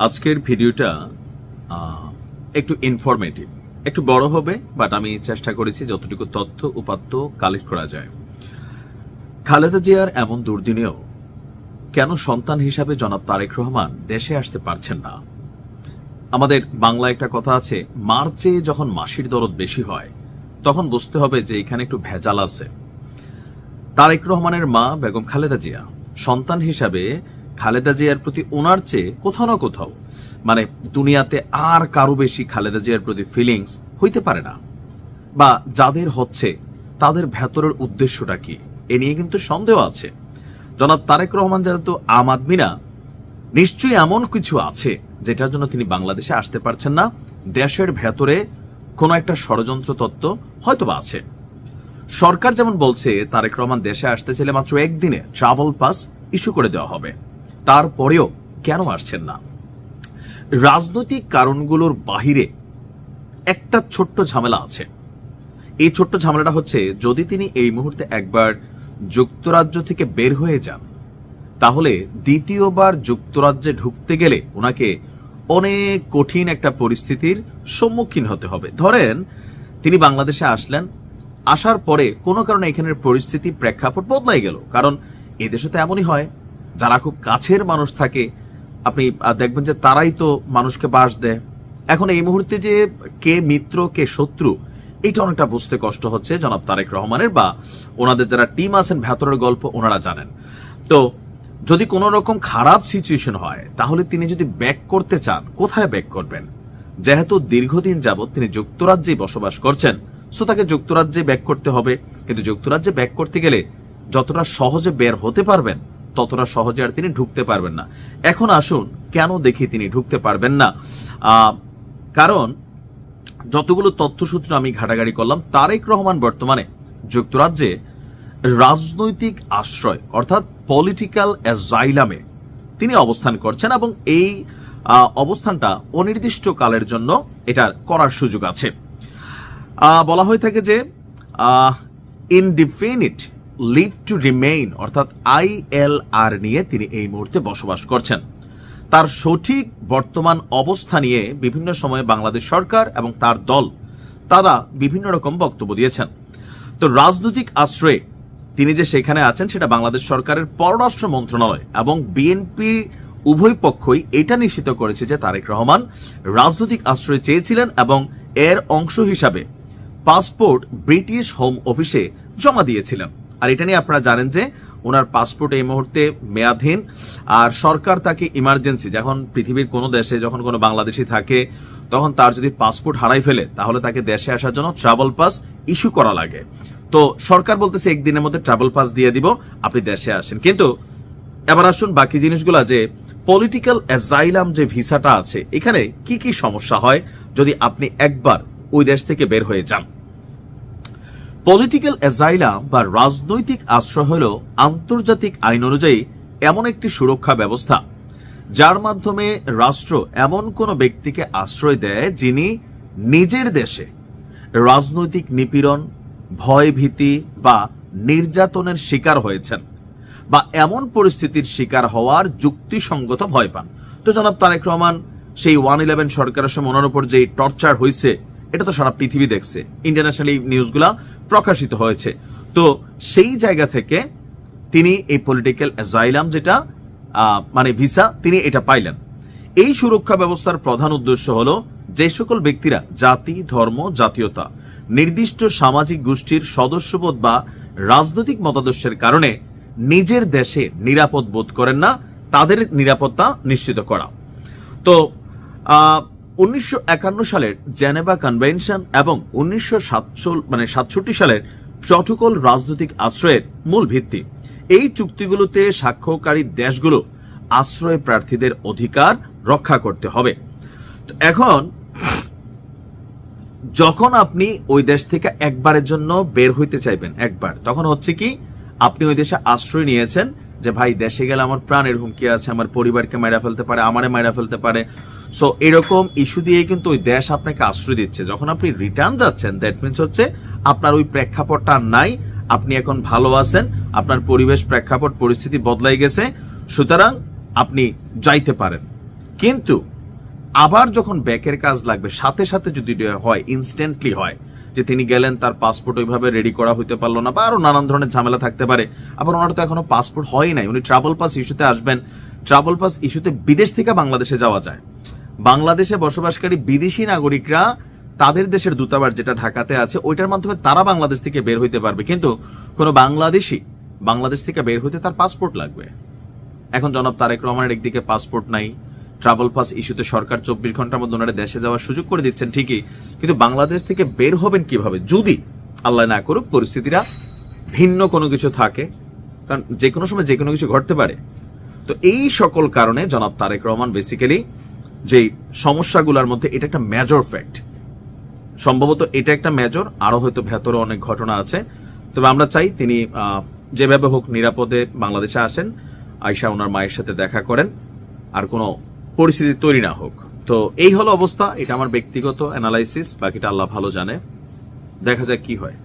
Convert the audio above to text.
আজকের ভিডিওটা একটু ইনফরমেটিভ, একটু বড় হবে, বাট আমি চেষ্টা করেছি যতটুকু তথ্য উপাত্ত কালেক্ট করা যায়। খালেদা জিয়ার এমন দুর্দিনেও কেন সন্তান হিসাবে জনাব তারেক রহমান দেশে আসতে পারছেন না? আমাদের বাংলা একটা কথা আছে, মার্চে যখন মাসির দরদ বেশি হয় তখন বুঝতে হবে যে এখানে একটু ভেজাল আছে। তারেক রহমানের মা বেগম খালেদা জিয়া সন্তান হিসাবে খালেদা জিয়ার প্রতি ওনার চেয়ে কোথাও না কোথাও মানে দুনিয়াতে আর কারো বেশি খালেদা জিয়ার প্রতি ফিলিংস হইতে পারে না, বা যাদের হচ্ছে তাদের ভেতরের উদ্দেশ্যটা কি এ নিয়ে কিন্তু সন্দেহ আছে। জনাব তারেক রহমান যেহেতু আম আদমি না, নিশ্চয়ই এমন কিছু আছে যেটার জন্য তিনি বাংলাদেশে আসতে পারছেন না। দেশের ভেতরে কোনো একটা ষড়যন্ত্র তত্ত্ব হয়তোবা আছে। সরকার যেমন বলছে তারেক রহমান দেশে আসতে চাইলে মাত্র একদিনে ট্রাভেল পাস ইস্যু করে দেওয়া হবে, তারপরেও কেন আসছেন না? রাজনৈতিক কারণগুলোর বাহিরে একটা ছোট্ট ঝামেলা আছে। এই ছোট্ট ঝামেলাটা হচ্ছে, যদি তিনি এই মুহূর্তে একবার যুক্তরাজ্য থেকে বের হয়ে যান, তাহলে দ্বিতীয়বার যুক্তরাজ্যে ঢুকতে গেলে ওনাকে অনেক কঠিন একটা পরিস্থিতির সম্মুখীন হতে হবে। ধরেন তিনি বাংলাদেশে আসলেন, আসার পরে কোনো কারণে এখানের পরিস্থিতি প্রেক্ষাপট বদলাই গেল, কারণ এদেশে তো এমনই হয়, যারা খুব কাছের মানুষ থাকে আপনি দেখবেন যে তারাই তো মানুষকে বাস দেয়। এখন এই মুহূর্তে যে কে মিত্র কে শত্রু এটা অনেকটা বুঝতে কষ্ট হচ্ছে জনাব তারেক রহমানের, বা ওনাদের যারা টিম আছেন ভেতরের গল্প ওনারা জানেন। তো যদি কোনো রকম খারাপ সিচুয়েশন হয় তাহলে তিনি যদি ব্যাক করতে চান, কোথায় ব্যাক করবেন? যেহেতু দীর্ঘদিন যাবৎ তিনি যুক্তরাজ্যেই বসবাস করছেন, সো তাকে যুক্তরাজ্যে ব্যাক করতে হবে। কিন্তু যুক্তরাজ্যে ব্যাক করতে গেলে যতটা সহজে বের হতে পারবেন ততটা সহজে আর তিনি ঢুকতে পারবেন না। এখন আসুন কেন দেখি তিনি ঢুকতে পারবেন না। কারণ যতগুলো তথ্যসূত্র আমি ঘাটাঘাটি করলাম, তারেক রহমান বর্তমানে যুক্তরাজ্যে রাজনৈতিক আশ্রয় অর্থাৎ পলিটিক্যাল অ্যাজাইলামে তিনি অবস্থান করছেন, এবং এই অবস্থানটা অনির্দিষ্ট কালের জন্য এটা করার সুযোগ আছে। বলা হয়ে থাকে যে ইনডিফিনিট লিভ টু রিমেইন অর্থাৎ ILR নিয়ে তিনি এই মুহূর্তে বসবাস করছেন। তার সঠিক বর্তমান অবস্থা নিয়ে বিভিন্ন সময়ে বাংলাদেশ সরকার এবং তার দল তারা বিভিন্ন রকম বক্তব্য দিয়েছেন। তো রাজনৈতিক আশ্রয়ে তিনি যে সেখানে আছেন সেটা বাংলাদেশ সরকারের পররাষ্ট্র মন্ত্রণালয় এবং বিএনপি উভয় পক্ষই এটা নিশ্চিত করেছে যে তারেক রহমান রাজনৈতিক আশ্রয় চেয়েছিলেন এবং এর অংশ হিসাবে পাসপোর্ট ব্রিটিশ হোম অফিসে জমা দিয়েছিলেন। আর এটা নিয়ে আপনারা জানেন যে ওনার পাসপোর্ট এই মুহূর্তে মেয়াদহীন, আর সরকার তাকে ইমার্জেন্সি, যখন পৃথিবীর কোনো দেশে যখন কোনো বাংলাদেশি থাকে তখন তার যদি পাসপোর্ট হারাই ফেলে তাহলে তাকে দেশে আসার জন্য ট্রাভেল পাস ইস্যু করা লাগে। তো সরকার বলতেছে একদিনের মধ্যে ট্রাভেল পাস দিয়ে দিব, আপনি দেশে আসেন। কিন্তু এবার আসুন বাকি জিনিসগুলো, যে পলিটিক্যাল অ্যাজাইলাম যে ভিসাটা আছে এখানে কি কি সমস্যা হয় যদি আপনি একবার ওই দেশ থেকে বের হয়ে যান। পলিটিক্যাল অ্যাজাইলাম বা রাজনৈতিক আশ্রয় হল আন্তর্জাতিক আইন অনুযায়ী এমন একটি সুরক্ষা ব্যবস্থা যার মাধ্যমে রাষ্ট্র এমন কোনো ব্যক্তিকে আশ্রয় দেয় যিনি নিজের দেশে রাজনৈতিক নিপীড়ন, ভয়ভীতি বা নির্যাতনের শিকার হয়েছেন, বা এমন পরিস্থিতির শিকার হওয়ার যুক্তিসঙ্গত ভয় পান। তো জনাব তারেক রহমান সেই 111 সরকারের সময় ওনার উপর যে টর্চার হয়েছে এটা তো সারা পৃথিবী দেখছে, ইন্টারন্যাশনালি নিউজগুলা প্রকাশিত হয়েছে। তো সেই জায়গা থেকে তিনি এই পলিটিক্যাল অ্যাজাইলাম যেটা মানে ভিসা তিনি এটা পাইলেন। এই সুরক্ষা ব্যবস্থার প্রধান উদ্দেশ্য হলো যে সকল ব্যক্তিরা জাতি, ধর্ম, জাতীয়তা, নির্দিষ্ট সামাজিক গোষ্ঠীর সদস্যবোধ বা রাজনৈতিক মতাদর্শের কারণে নিজের দেশে নিরাপদ বোধ করেন না, তাদের নিরাপত্তা নিশ্চিত করা। তো 1951 সালের জেনেভা কনভেনশন এবং 1967 সালের প্রটোকল রাজনৈতিক আশ্রয়ের মূল ভিত্তি। এই চুক্তিগুলোতে স্বাক্ষরকারী দেশগুলো আশ্রয় প্রার্থীদের অধিকার রক্ষা করতে হবে। তো এখন যখন আপনি ওই দেশ থেকে একবারের জন্য বের হইতে চাইবেন, একবার, তখন হচ্ছে কি আপনি ওই দেশে আশ্রয় নিয়েছেন যে ভাই দেশে গেলে আমার প্রাণের হুমকি আছে, আমার পরিবারকে মারা ফেলতে পারে, আমারে মারা ফেলতে পারে। সো এরকম ইস্যু দিয়ে কিন্তু ওই দেশ আপনাকে আশ্রয় দিচ্ছে। যখন আপনি রিটার্ন যাচ্ছেন দ্যাট মিনস হচ্ছে আপনার ওই প্রেক্ষাপটটা নাই, আপনি এখন ভালো আছেন, আপনার পরিবেশ, প্রেক্ষাপট, পরিস্থিতি বদলাই গেছে, সুতরাং আপনি যাইতে পারেন। কিন্তু আবার যখন ব্যাকের কাজ লাগবে সাথে সাথে যদি হয়, ইনস্ট্যান্টলি হয় যে তিনি গেলেন, তার পাসপোর্ট ওইভাবে রেডি করা হইতে পারলো না, বা আরো নানান ধরনের ঝামেলা থাকতে পারে। আবার ওনার তো এখনো পাসপোর্ট হয় নাই, উনি ট্রাভেল পাস ইস্যুতে আসবেন। ট্রাভেল পাস ইস্যুতে বিদেশ থেকে বাংলাদেশে যাওয়া যায়। বাংলাদেশে বসবাসকারী বিদেশি নাগরিকরা তাদের দেশের দূতাবাস যেটা ঢাকাতে আছে ওইটার মাধ্যমে তারা বাংলাদেশ থেকে বের হইতে পারবে, কিন্তু কোনো বাংলাদেশি বাংলাদেশ থেকে বের হইতে তার পাসপোর্ট লাগবে। এখন জনাব তারেক রহমানের একদিকে পাসপোর্ট নাই, ট্রাভেল পাস ইস্যুতে সরকার 24 ঘন্টার মধ্যে ওনারা দেশে যাওয়ার সুযোগ করে দিচ্ছেন ঠিকই, কিন্তু বাংলাদেশ থেকে বের হবেন কিভাবে যদি আল্লাহ না করুক পরিস্থিতিটা ভিন্ন কোনো কিছু থাকে, কারণ যে কোনো সময় যে কোনো কিছু ঘটতে পারে। তো এই সকল কারণে জনাব তারেক রহমান বেসিক্যালি যে সমস্যাগুলোর মধ্যে এটা একটা মেজর ফ্যাক্ট, সম্ভবত এটা একটা মেজর, আরো হয়তো ভেতরে অনেক ঘটনা আছে। তবে আমরা চাই তিনি যেভাবে হোক নিরাপদে বাংলাদেশে আসেন, আয়শা ওনার মায়ের সাথে দেখা করেন, আর কোনো পরিস্থিতি তৈরি না হোক। তো এই হলো অবস্থা, এটা আমার ব্যক্তিগত অ্যানালাইসিস, বাকিটা আল্লাহ ভালো জানে, দেখা যাক কি হয়।